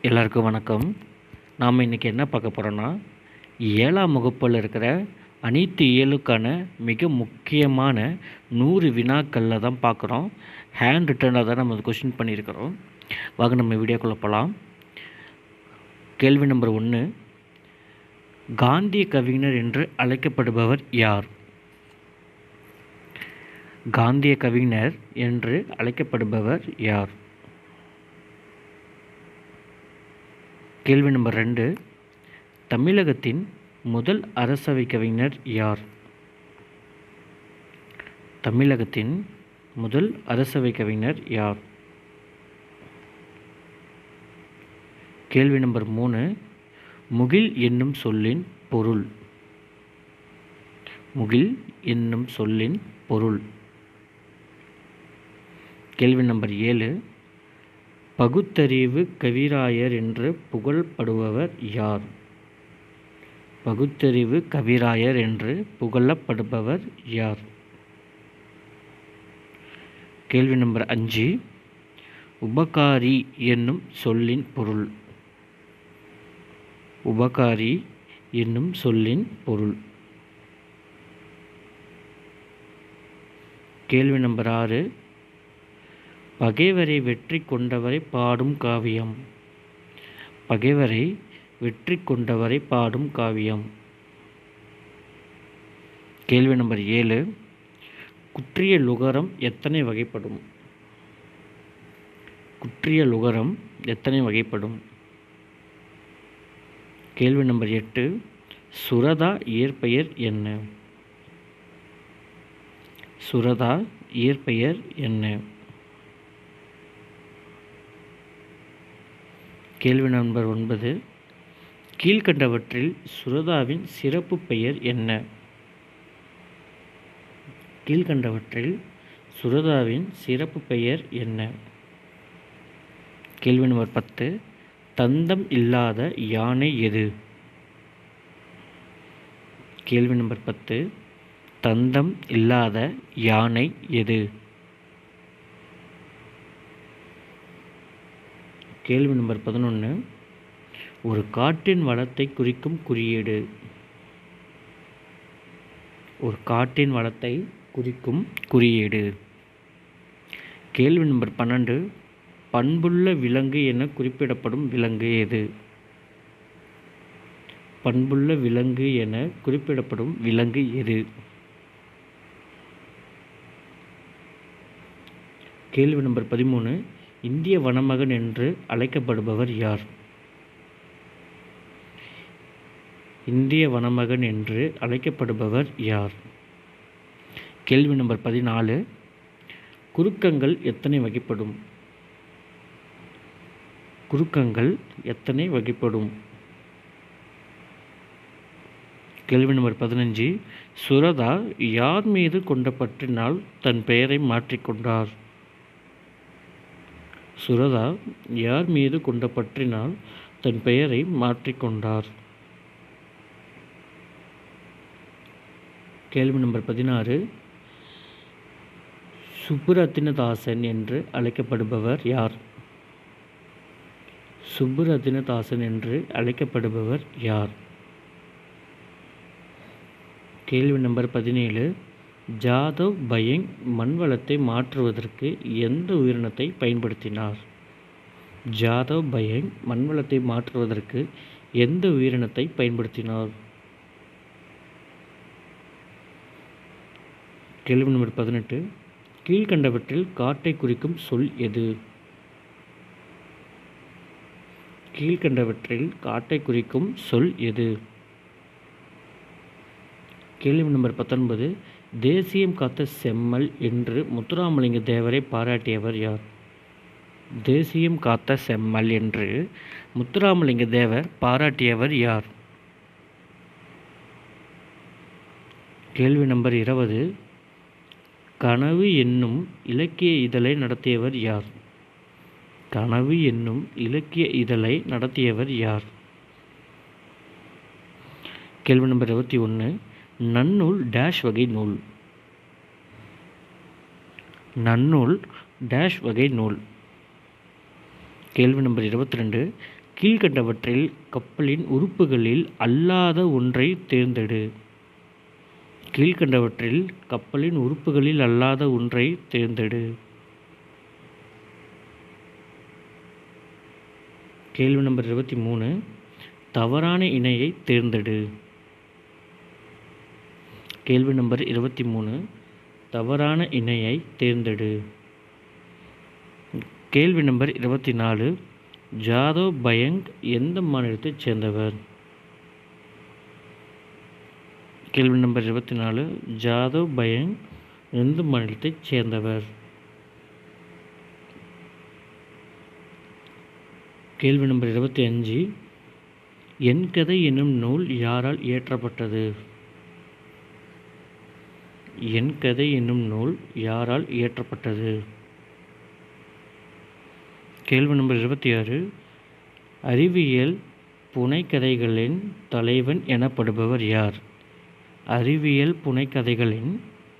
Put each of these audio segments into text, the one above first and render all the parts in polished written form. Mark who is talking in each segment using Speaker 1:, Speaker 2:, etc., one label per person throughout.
Speaker 1: எல்லாருக்கும் வணக்கம். நாம் இன்றைக்கி என்ன பார்க்க போகிறோன்னா, 7ஆம் வகுப்பில் இருக்கிற அனைத்து இயலுக்கான மிக முக்கியமான 100 வினாக்களில் தான் பார்க்குறோம். ஹேண்ட் ரிட்டனாக தான் நம்ம கொஷின் பண்ணியிருக்கிறோம். வாங்க நம்ம வீடியோக்குள்ளே போகலாம். கேள்வி நம்பர் 1, காந்திய கவிஞர் என்று அழைக்கப்படுபவர் யார்? காந்திய கவிஞர் என்று அழைக்கப்படுபவர் யார்? கேள்வி நம்பர் 2, தமிழகத்தின் முதல் அரசவை கவிஞர் யார்? தமிழகத்தின் முதல் அரசவை கவிஞர் யார்? கேள்வி நம்பர் 3, முகில் என்னும் சொல்லின் பொருள். முகில் என்னும் சொல்லின் பொருள். கேள்வி நம்பர் 7, பகுத்தறிவு கவிராயர் என்று புகழப்படுபவர் யார்? பகுத்தறிவு கவிராயர் என்று புகழப்படுபவர் யார்? கேள்வி நம்பர் 5, உபகாரி என்னும் சொல்லின் பொருள். உபகாரி என்னும் சொல்லின் பொருள். கேள்வி நம்பர் 6, பகைவரை வெற்றி கொண்டவரை பாடும் காவியம். பகைவரை வெற்றி கொண்டவரை பாடும் காவியம். கேள்வி நம்பர் 7, குற்றிய லுகரம் எத்தனை வகைப்படும்? குற்றிய லுகரம் எத்தனை வகைப்படும்? கேள்வி நம்பர் 8, சுரதா இயற்பெயர் என்ன? சுரதா இயற்பெயர் என்ன? கேள்வி நம்பர் 9, கீழ்கண்டவற்றில் சுரதாவின் சிறப்பு பெயர் என்ன? கீழ்கண்டவற்றில் சுரதாவின் சிறப்பு பெயர் என்ன? கேள்வி நம்பர் 10, தந்தம் இல்லாத யானை எது? கேள்வி நம்பர் 10, தந்தம் இல்லாத யானை எது? கேள்வி நம்பர் 11, ஒரு காட்டின் வளத்தை குறிக்கும் குறியீடு. ஒரு காட்டின் வளத்தை குறிக்கும் குறியீடு. கேள்வி நம்பர் 12, பண்புள்ள விலங்கு என குறிப்பிடப்படும் விலங்கு எது? பண்புள்ள விலங்கு என குறிப்பிடப்படும் விலங்கு எது? கேள்வி நம்பர் 13, இந்திய வனமகன் என்று அழைக்கப்படுபவர் யார்? இந்திய வனமகன் என்று அழைக்கப்படுபவர் யார்? கேள்வி நம்பர் 14, குறுக்கங்கள் எத்தனை வகைப்படும்? குறுக்கங்கள் எத்தனை வகைப்படும்? கேள்வி நம்பர் 15, சுரதா யார் மீது கொண்ட பற்றினால் தன் பெயரை மாற்றிக்கொண்டார்? சுரதா யார் மீது கொண்ட பற்றினால் தன் பெயரை மாற்றிக்கொண்டார்? கேள்வி நம்பர் 16, சுப்புரத்தினதாசன் என்று அழைக்கப்படுபவர் யார்? சுப்புரத்தினதாசன் என்று அழைக்கப்படுபவர் யார்? கேள்வி நம்பர் 17, ஜாதவ் பயங் மண்வளத்தை மாற்றுவதற்கு எந்த உயிரினத்தை பயன்படுத்தினார்? ஜாதவ் பயங் மண்வளத்தை மாற்றுவதற்கு எந்த உயிரினத்தை பயன்படுத்தினார்? கேள்வி நம்பர் 18, கீழ்கண்டவற்றில் காட்டை குறிக்கும் சொல் எது? கீழ்கண்டவற்றில் காட்டை குறிக்கும் சொல் எது? கேள்வி நம்பர் 19, தேசியம் காத்த செம்மல் என்று முத்துராமலிங்க தேவரை பாராட்டியவர் யார்? தேசியம் காத்த செம்மல் என்று முத்துராமலிங்க தேவர் பாராட்டியவர் யார்? கேள்வி நம்பர் 20, கனவு என்னும் இலக்கிய இதழை நடத்தியவர் யார்? கனவு என்னும் இலக்கிய இதழை நடத்தியவர் யார்? கேள்வி நம்பர் 21, நன்னூல் டேஷ் வகை நூல். நன்னூல் டேஷ் வகை நூல். கேள்வி நம்பர் 22, கீழ்க்கண்டவற்றில் கப்பலின் உறுப்புகளில் அல்லாத ஒன்றை தேர்ந்தெடு. கீழ்க்கண்டவற்றில் கப்பலின் உறுப்புகளில் அல்லாத ஒன்றை தேர்ந்தெடு. கேள்வி நம்பர் 23. தவறான இணையை தேர்ந்தெடு. கேள்வி நம்பர் 23. தவறான இணையை தேர்ந்தெடு. கேள்வி நம்பர் 24. ஜாதவ் பயங் எந்த மாநிலத்தைச் சேர்ந்தவர்? கேள்வி நம்பர் 24. ஜாதவ் பயங் எந்த மாநிலத்தைச் சேர்ந்தவர்? கேள்வி நம்பர் 25. என் கதை என்னும் நூல் யாரால் இயற்றப்பட்டது? என் கதை என்னும் நூல் யாரால் இயற்றப்பட்டது? கேள்வி நம்பர் 26. அறிவியல் புனைகதைகளின் தலைவன் எனப்படுபவர் யார்? அறிவியல் புனைகதைகளின்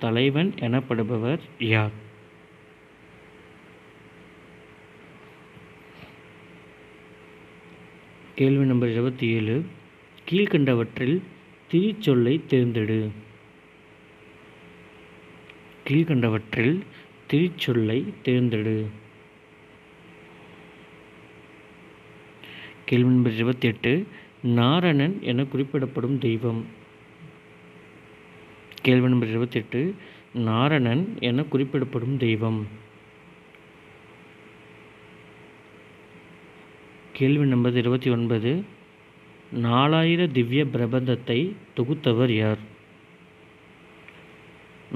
Speaker 1: தலைவன் எனப்படுபவர் யார்? கேள்வி நம்பர் 27. கீழ்க்கண்டவற்றில் திரிச்சொல்லை தேர்ந்தெடு. கீழ்க்கண்டவற்றில் திரிச்சொல்லை தேர்ந்தெடு. கேள்வி நம்பர் 28. நாரணன் என குறிப்பிடப்படும் தெய்வம். கேள்வி நம்பர் 28. நாரணன் என குறிப்பிடப்படும் தெய்வம். கேள்வி நம்பர் 29. 4000 திவ்ய பிரபந்தத்தை தொகுத்தவர் யார்?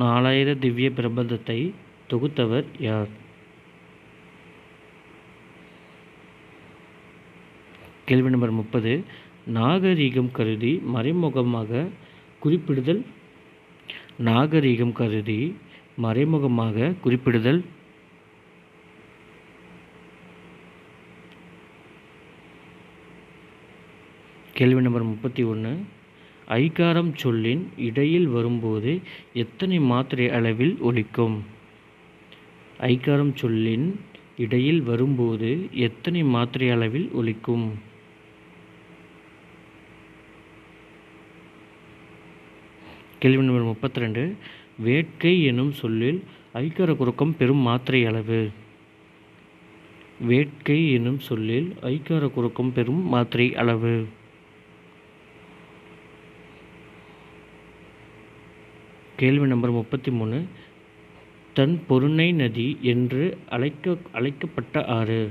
Speaker 1: 4000 திவ்ய பிரபந்தத்தை தொகுத்தவர் யார்? கேள்வி நம்பர் 30. நாகரீகம் கருதி மறைமுகமாக குறிப்பிடுதல். நாகரீகம் கருதி மறைமுகமாக குறிப்பிடுதல். கேள்வி நம்பர் 31. ஐகாரம் சொல்லின் இடையில் வரும்போது எத்தனை மாத்திரை அளவில் ஒலிக்கும்? ஐகாரம் சொல்லின் இடையில் வரும்போது எத்தனை மாத்திரை அளவில் ஒலிக்கும்? கேள்வி நம்பர் 32. வேட்கை எனும் சொல்லில் ஐகார குறுக்கம் பெறும் மாத்திரை அளவு. வேட்கை எனும் சொல்லில் ஐகார குறுக்கம் பெறும் மாத்திரை அளவு. கேள்வி நம்பர் 33. தன் பொருணை நதி என்று அழைக்கப்பட்ட ஆறு.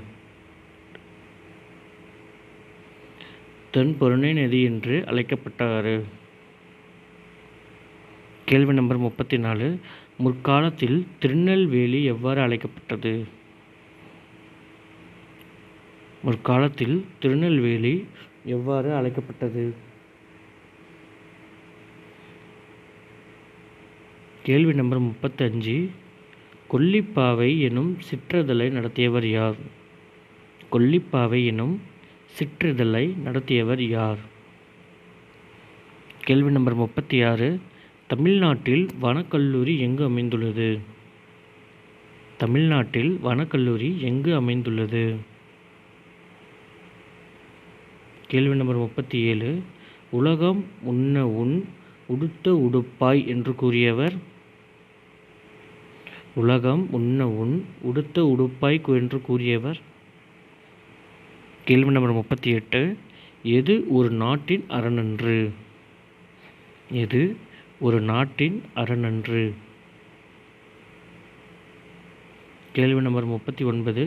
Speaker 1: தன் பொருணை நதி என்று அழைக்கப்பட்ட ஆறு. கேள்வி நம்பர் 34. முற்காலத்தில் திருநெல்வேலி எவ்வாறு அழைக்கப்பட்டது? முற்காலத்தில் திருநெல்வேலி எவ்வாறு அழைக்கப்பட்டது? கேள்வி நம்பர் 35. கொல்லிப்பாவை எனும் சிற்றிதழை நடத்தியவர் யார்? கொல்லிப்பாவை எனும் சிற்றிதழை நடத்தியவர் யார்? கேள்வி நம்பர் 36. தமிழ்நாட்டில் வனக்கல்லூரி எங்கு அமைந்துள்ளது? தமிழ்நாட்டில் வனக்கல்லூரி எங்கு அமைந்துள்ளது? கேள்வி நம்பர் 37. உலகம் உண்ண உன் உடுத்த உடுப்பாய் என்று கூறியவர்? உலகம் உண்ண உன் உடுத்த உடுப்பாய் என்று கூறியவர்? கேள்வி நம்பர் 38. எது ஒரு நாட்டின் அரணன்று? எது ஒரு நாட்டின் அரணன்று? கேள்வி நம்பர் 39.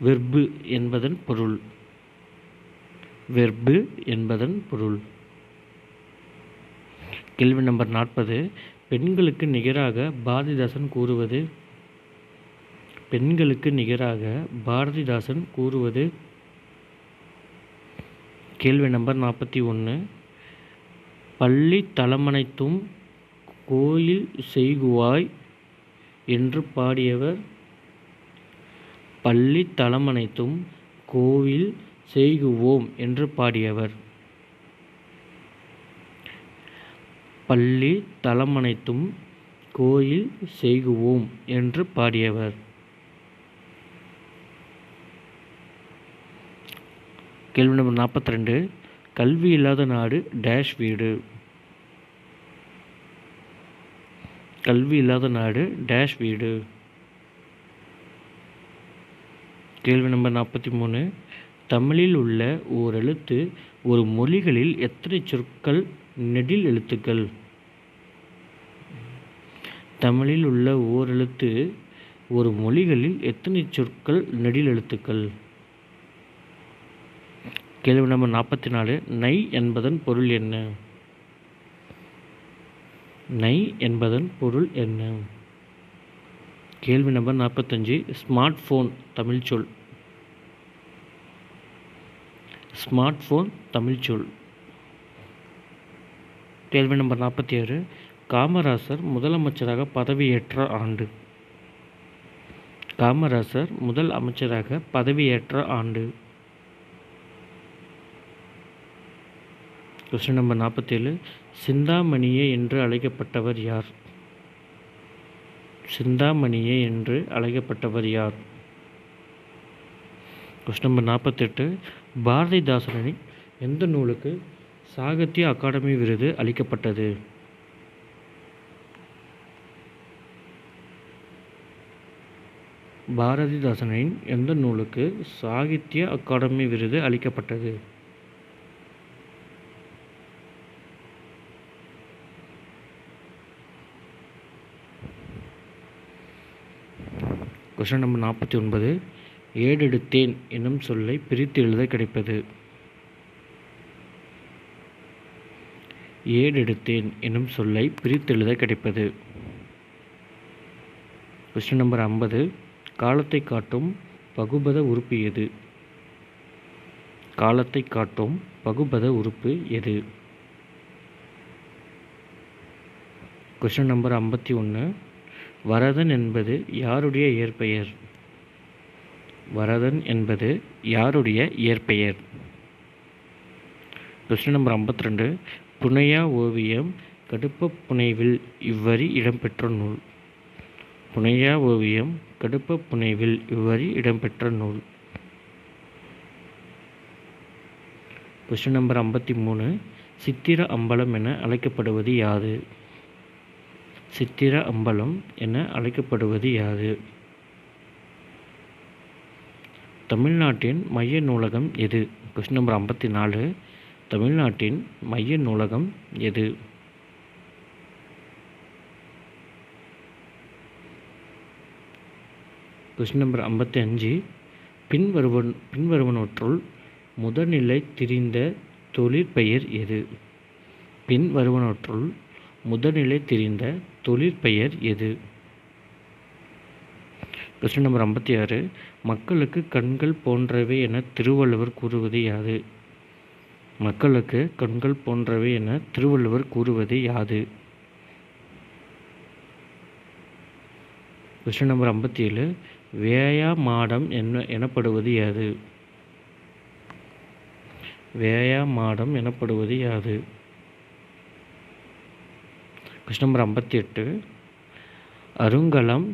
Speaker 1: வெர்பு என்பதன் பொருள். வெர்பு என்பதன் பொருள். கேள்வி நம்பர் 40. பெண்களுக்கு நிகராக பாரதிதாசன் கூறுவது. பெண்களுக்கு நிகராக பாரதிதாசன் கூறுவது. கேள்வி நம்பர் 41. பள்ளி தலமனைத்தும் கோயில் செய்குவாய் என்று பாடியவர்? பள்ளி தலமனைத்தும் கோவில் செய்குவோம் என்று பாடியவர்? பள்ளி தலமனைத்தும் கோயில் செய்குவோம் என்று பாடியவர்? கேள்வி நம்பர் 42. கல்வி இல்லாத நாடு டேஷ் வீடு. கல்வி இல்லாத நாடு டேஷ் வீடு. கேள்வி நம்பர் 43. தமிழில் உள்ள ஓர் எழுத்து ஒரு மொழிகளில் எத்தனை சொற்கள் நெடில் எழுத்துக்கள்? தமிழில் உள்ள ஓர் எழுத்து ஒரு மொழிகளில் எத்தனை சொற்கள் நெடில் எழுத்துக்கள்? கேள்வி நம்பர் 44. நை என்பதன் பொருள் என்ன? நை என்பதன் பொருள் என்ன? கேள்வி நம்பர் 45. ஸ்மார்ட் ஃபோன் தமிழ் சொல். ஸ்மார்ட் ஃபோன் தமிழ் சொல். கேள்வி நம்பர் 46. காமராசர் முதலமைச்சராக பதவியேற்ற ஆண்டு. காமராசர் முதல் அமைச்சராக பதவியேற்ற ஆண்டு. Question number 47. சிந்தாமணியே என்று அழைக்கப்பட்டவர் யார்? சிந்தாமணியே என்று அழைக்கப்பட்டவர் யார்? Question number 48. பாரதிதாசனின் எந்த நூலுக்கு சாகித்ய அகாடமி விருது அளிக்கப்பட்டது? பாரதிதாசனின் எந்த நூலுக்கு சாகித்ய அகாடமி விருது அளிக்கப்பட்டது? Question number 49. ஏடெடுத்தேன் என்னும் சொல்லை பிரித்து எழுத கிடைப்பது. ஏடெடுத்தேன் என்னும் சொல்லை பிரித்து எழுத கிடைப்பது. Question number 50. காலத்தை காட்டும் பகுபத உறுப்பு எது? காலத்தை காட்டும் பகுபத உறுப்பு எது? Question number 51. வரதன் என்பது யாருடைய இயற்பெயர்? வரதன் என்பது யாருடைய இயற்பெயர்? Question number 52. புனையா ஓவியம் கடுப்ப புனைவில் இவ்வரி இடம்பெற்ற நூல். புனையா ஓவியம் கடுப்ப புனைவில் இவ்வரி இடம்பெற்ற நூல். Question number 53. சித்திர அம்பலம் என அழைக்கப்படுவது யாது? சித்திர அம்பலம் என அழைக்கப்படுவது யாது? தமிழ்நாட்டின் மைய நூலகம் எது? Question number 54. தமிழ்நாட்டின் மைய நூலகம் எது? Question number 55. பின்வருவனவற்றுள் முதல்நிலை திரிந்த தொழிற்பெயர் எது? பின்வருவனவற்றுள் முதல்நிலை திரிந்த தொழிற்பெயர் எது? Question number 56. மக்களுக்கு கண்கள் போன்றவை என திருவள்ளுவர் கூறுவது யாது? மக்களுக்கு கண்கள் போன்றவை என திருவள்ளுவர் கூறுவது யாது? Question number 57. வேயா மாடம் எனப்படுவது யாது? வேயா மாடம் எனப்படுவது யாது? Question number 58. அருங்கலம்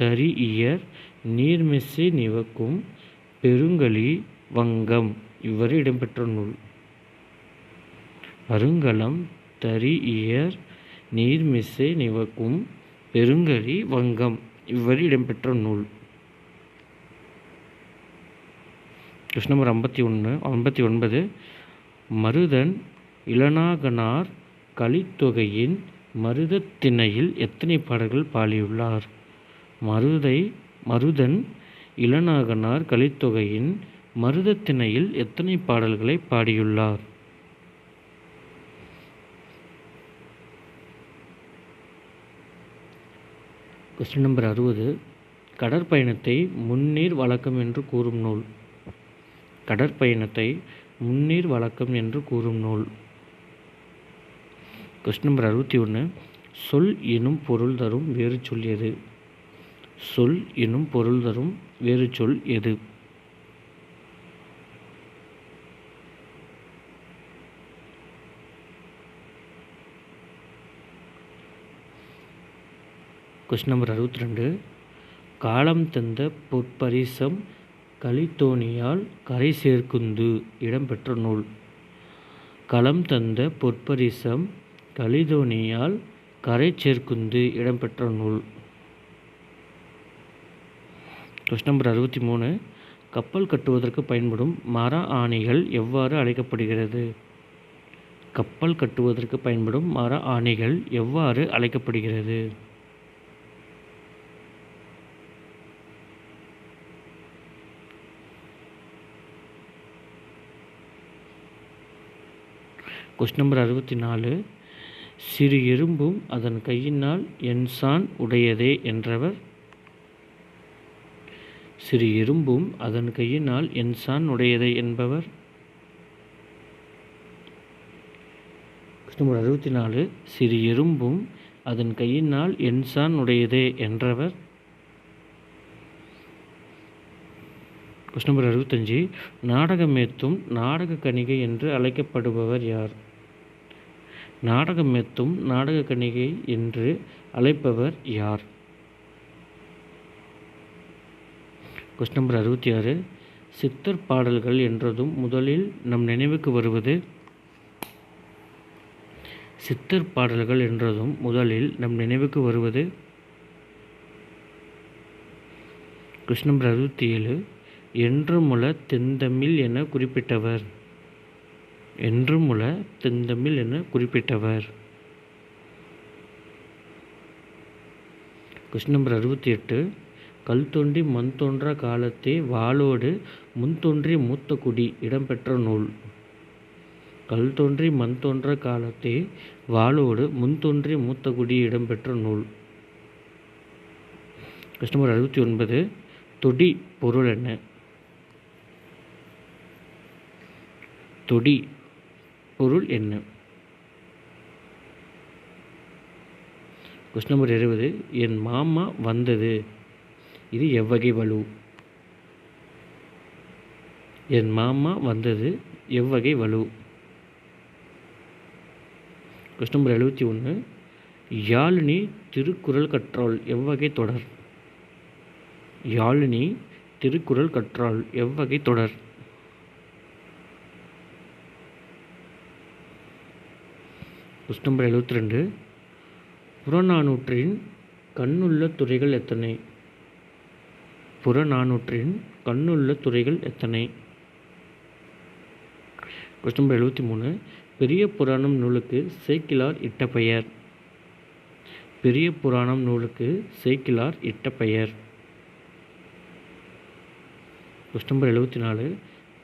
Speaker 1: தரீஇயர் நீர்மிசை நிவக்கும் பெருங்கலி வங்கம் இவ்வரி இடம்பெற்ற நூல். அருங்கலம் தரீஇயர் நீர்மிசை நிவக்கும் பெருங்கலி வங்கம் இவ்வரி இடம்பெற்ற நூல். Question number 59. மருதன் இளநாகனார் கலித்தொகையின் மருதத்திணையில் எத்தனை பாடல்கள் பாடியுள்ளார்? மருதன் இளநாகனார் கலித்தொகையின் மருதத்திணையில் எத்தனை பாடல்களை பாடியுள்ளார்? Question number 60. கடற்பயணத்தை முன்னீர் வழக்கம் என்று கூறும் நூல். கடற்பயணத்தை முன்னீர் வழக்கம் என்று கூறும் நூல். Question number 61. சொல் எனும் பொருள் தரும் வேறு சொல் எது? சொல் எனும் பொருள் தரும் வேறு சொல் எது? Question number 62. காலம் தந்த பொற்பரிசம் கலித்தோணியால் கரை சேர்க்குந்து இடம்பெற்ற நூல். களம் தந்த பொற்பரிசம் கலிதோணியால் கரை சேர்க்குந்து இடம்பெற்ற நூல். Question number 63. கப்பல் கட்டுவதற்கு பயன்படும் மர ஆணிகள் எவ்வாறு அழைக்கப்படுகிறது? கப்பல் கட்டுவதற்கு பயன்படும் மர ஆணிகள் எவ்வாறு அழைக்கப்படுகிறது? Question number 64. சிறு எறும்பும் அதன் கையினால் எண்சாண் உடையதே என்றவர்? சிறு எறும்பும் அதன் கையினால் எண்சாண் உடையதே என்பவர்? Question number 64. சிறு எறும்பும் அதன் கையினால் எண்சாண் உடையதே என்றவர்? Question number 65. நாடகமேத்தும் நாடக கணிகை என்று அழைக்கப்படுபவர் யார்? நாடகமேத்தும் நாடக கணிகை என்று அழைப்பவர் யார்? Question number 66. சித்தர் பாடல்கள் என்றதும் முதலில் நம் நினைவுக்கு வருவது? சித்தர் பாடல்கள் என்றதும் முதலில் நம் நினைவுக்கு வருவது? Question number 67. என்றுமுள தென்தமிழ் என குறிப்பிட்டவர்? என்றுமுள தென்தமிழ் என குறிப்பிட்டவர்? Question number 68. கல் தோன்றி மண் தோன்றா காலத்தே வாளோடு முன் தோன்றி மூத்த குடி இடம்பெற்ற நூல். கல் தோன்றி மண் தோன்றா காலத்தே வாளோடு முன் தோன்றி மூத்த குடி இடம்பெற்ற நூல். Question number 69. தொடி பொருள் என்ன? தொடி பொருள் என்ன? Question number 20. என் மாமா வந்தது இது எவ்வகை வலு? என் மாமா வந்தது எவ்வகை வலு? Question number 71. யாழினி திருக்குறள் கற்றால் எவ்வகை தொடர்? யாழினி திருக்குறள் கற்றால் எவ்வகை தொடர்? Question number 72. புறநானூற்றின் கண்ணுள்ள துறைகள் எத்தனை? புறநானூற்றின் கண்ணுள்ள துறைகள் எத்தனை? Question number 73. பெரிய புராணம் நூலுக்கு சேக்கிழார் இட்ட பெயர்? பெரிய புராணம் நூலுக்கு சேக்கிழார் இட்ட பெயர்? Question number 74.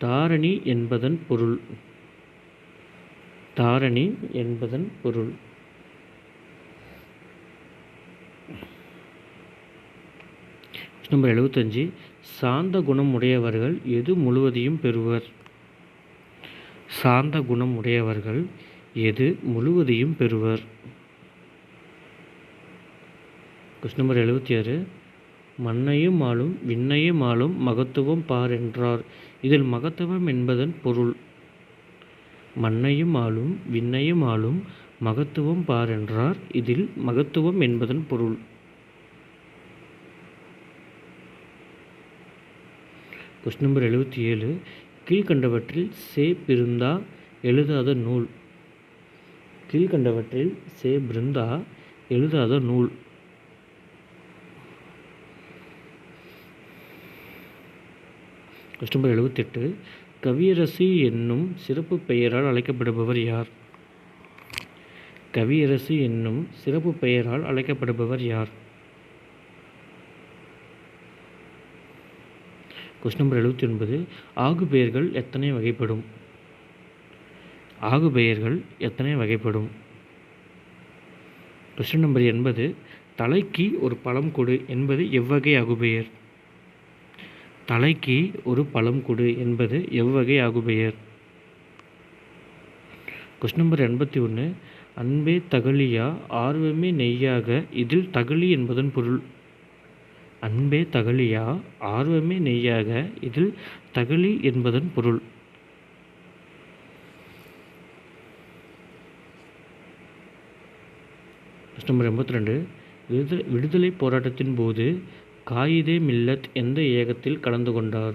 Speaker 1: தாரணி என்பதன் பொருள்? தாரணி என்பதன் பொருள்? Question number 75. சாந்த குணம் உடையவர்கள் எது முழுவதையும் பெறுவர்? சாந்த குணம் உடையவர்கள் எது முழுவதையும் பெறுவர்? Question number 76. மண்ணையும் ஆளும் விண்ணையும் ஆளும் மகத்துவம் பார் என்றார். இதில் மகத்துவம் என்பதன் பொருள்? மண்ணையும் ஆளும் விண்ணையும் ஆளும் மகத்துவம் பார் என்றார். இதில் மகத்துவம் என்பதன் பொருள்? Question number 77. கீழ்கண்டவற்றில் சே பிருந்தா எழுதாத நூல்? கீழ்கண்டவற்றில் சே பிருந்தா எழுதாத நூல்? Question number 78. கவியரசி என்னும் சிறப்பு பெயரால் அழைக்கப்படுபவர் யார்? கவியரசி என்னும் சிறப்பு பெயரால் அழைக்கப்படுபவர் யார்? Question number 79. ஆகு பெயர்கள் எத்தனை வகைப்படும்? ஆகு பெயர்கள் எத்தனை வகைப்படும்? Question number 80. தலைக்கு ஒரு பழம் கொடு என்பது எவ்வகை ஆகுபெயர்? தலைக்கு ஒரு பழம் கொடு என்பது எவ்வகை ஆகுபெயர்? Question number 81. அன்பே தகலியா ஆர்வமே நெய்யாக இதில் தகலி என்பதன் பொருள்? அன்பே தகலியா ஆர்வமே நெய்யாக இதில் தகலி என்பதன் பொருள்? Question number 82. விடுதலை போராட்டத்தின் போது காயிதே மில்லத் எந்த இயக்கத்தில் கலந்து கொண்டார்?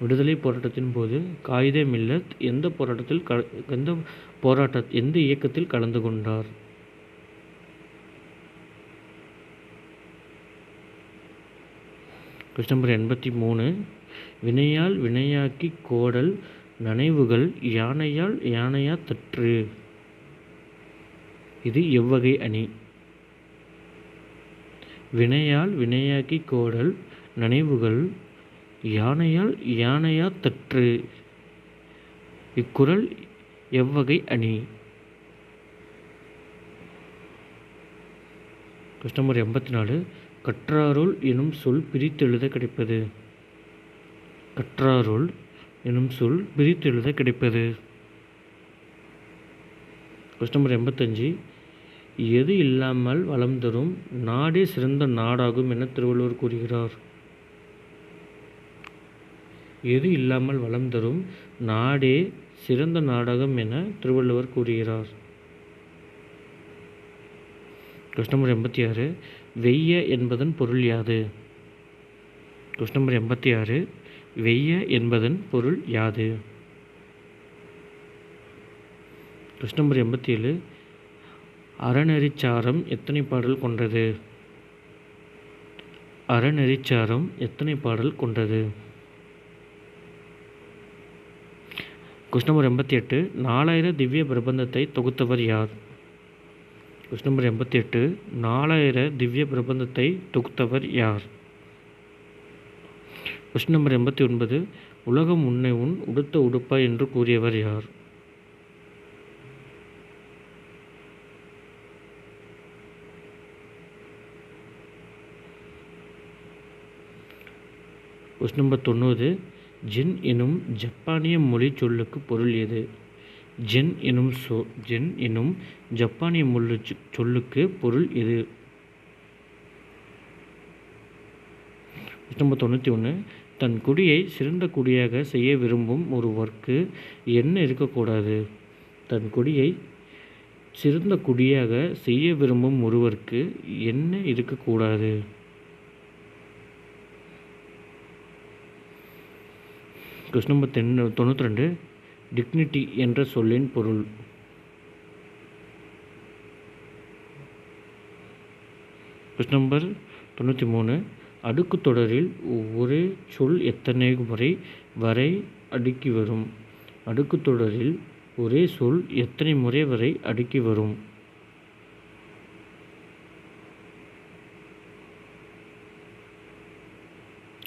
Speaker 1: விடுதலை போராட்டத்தின் போது காயிதே மில்லத் எந்த இயக்கத்தில் கலந்து கொண்டார்? Question number 83. வினையால் வினையாக்கி கோடல் நனைவுகள் யானையால் யானையா தற்று. இது எவ்வகை அணி? வினையால் வினையாக்கி கோடல் நனைவுகள் யானையால் யானையா தற்று. இக்குறள் எவ்வகை அணி? Question number 84. கற்றாருள் எனும் சொல் பிரித்தெழுத கிடைப்பது. கற்றாருள் எனும் சொல் பிரித்தெழுத கிடைப்பது. Question number 85. எது இல்லாமல் வளம் தரும் நாடே சிறந்த நாடாகும் என திருவள்ளுவர் கூறுகிறார்? எது இல்லாமல் வளம் தரும் நாடே சிறந்த நாடாகும் என திருவள்ளுவர் கூறுகிறார்? Question number 86. வெய்ய என்பதன் பொருள் யாது? Question number 86. வெய்ய என்பதன் பொருள் யாது? Question number 87. அறநெறிச்சாரம் எத்தனை பாடல் கொண்டது? அறநெறிச்சாரம் எத்தனை பாடல் கொண்டது? Question number 88. 4000 திவ்ய பிரபந்தத்தை தொகுத்தவர் யார்? Question number 88. 4000 திவ்ய பிரபந்தத்தை தொகுத்தவர் யார்? Question number 89. உலகம் உன்னை உன் உடுத்த உடுப்பா என்று கூறியவர் யார்? Question number 90. ஜென் எனும் ஜப்பானிய மொழி சொல்லுக்கு பொருள் எது? ஜென் எனும் ஜப்பானிய மொழி சொல்லுக்கு பொருள் எது? Question number 91. தன் குடியை சிறந்த குடியாக செய்ய விரும்பும் ஒருவருக்கு என்ன இருக்கக்கூடாது? தன் குடியை சிறந்த குடியாக செய்ய விரும்பும் ஒருவருக்கு என்ன இருக்கக்கூடாது? Question number 92. டிக்னிட்டி என்ற சொல்லின் பொருள். Question number 93. அடுக்கு தொடரில் ஒரே சொல் எத்தனை முறை வரை அடுக்கி வரும்? அடுக்கு தொடரில் ஒரே சொல் எத்தனை முறை வரை அடுக்கி வரும்?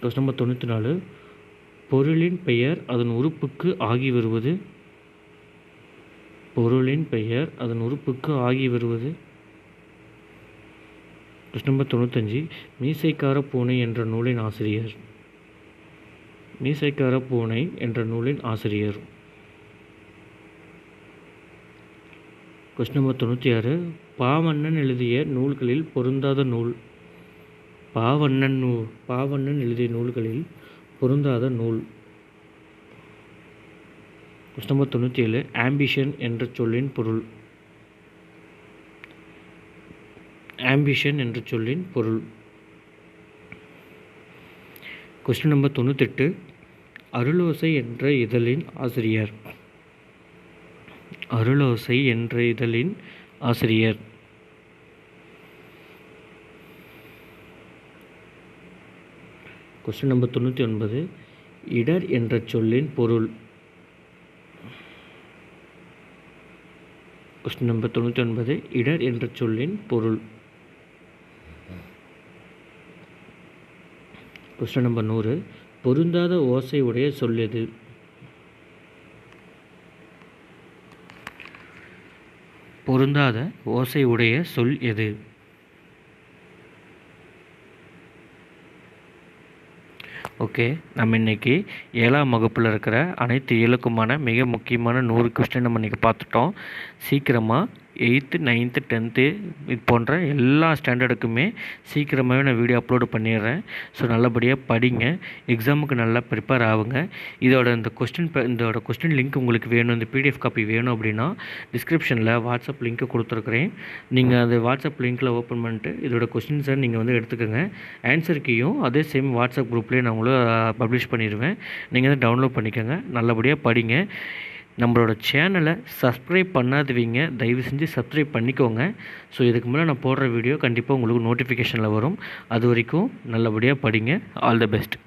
Speaker 1: Question number 94. பொருளின் பெயர் அதன் உறுப்புக்கு ஆகி வருவது. பொருளின் பெயர் அதன் உறுப்புக்கு ஆகி வருவது. Question number 95. மீசைக்கார பூனை என்ற நூலின் ஆசிரியர். மீசைக்கார பூனை என்ற நூலின் ஆசிரியர். Question number 96. பாவண்ணன் எழுதிய நூல்களில் பொருந்தாத நூல். பாவண்ணன் எழுதிய நூல்களில் பொருந்தாத நூல். Question number 97. ஆம்பிஷன் என்ற சொல்லின் பொருள். ஆம்பிஷன் என்ற சொல்லின் பொருள். Question number 98. அருளோசை என்ற இதழின் ஆசிரியர். அருளோசை என்ற இதழின் ஆசிரியர். Question number 99. இடர் என்ற சொல்லின் பொருள். Question number 99. இடர் என்ற சொல்லின் பொருள். Question number 100. பொருந்தாத ஓசை உடைய சொல் எது? பொருந்தாத ஓசை உடைய சொல் எது? ஓகே, நம்ம இன்றைக்கி 7ஆம் வகுப்பில் இருக்கிற அனைத்து இயலுக்குமான மிக முக்கியமான 100 கொஸ்டின் நம்ம இன்றைக்கி பார்த்துட்டோம். சீக்கிரமாக 8th 9th 10th இது போன்ற எல்லா ஸ்டாண்டர்டுக்குமே சீக்கிரமாகவே நான் வீடியோ அப்லோடு பண்ணிடுறேன். ஸோ நல்லபடியாக படிங்க, எக்ஸாமுக்கு நல்லா ப்ரிப்பேர் ஆகுங்க. இதோட கொஸ்டின் லிங்க் உங்களுக்கு வேணும், இந்த பிடிஎஃப் காப்பி வேணும் அப்படின்னா டிஸ்கிரிப்ஷனில் வாட்ஸ்அப் லிங்க்கு கொடுத்துருக்குறேன். நீங்கள் அந்த வாட்ஸ்அப் லிங்க்கில் ஓப்பன் பண்ணிட்டு இதோட கொஸ்டின்ஸை நீங்கள் வந்து எடுத்துக்கோங்க. ஆன்சர் கீயும் அதே சேம் வாட்ஸ்அப் குரூப்லேயே நான் உங்களுக்கு பப்ளிஷ் பண்ணிடுவேன். நீங்கள் வந்து டவுன்லோட் பண்ணிக்கோங்க, நல்லபடியாக படிங்க. நம்மளோட சேனலை சப்ஸ்கிரைப் பண்ணாதவங்க தயவு செஞ்சு சப்ஸ்கிரைப் பண்ணிக்கோங்க. ஸோ இதுக்கு மேலே நான் போடுற வீடியோ கண்டிப்பாக உங்களுக்கு நோட்டிஃபிகேஷனில் வரும். அது வரைக்கும் நல்லபடியாக படிங்க. All the best.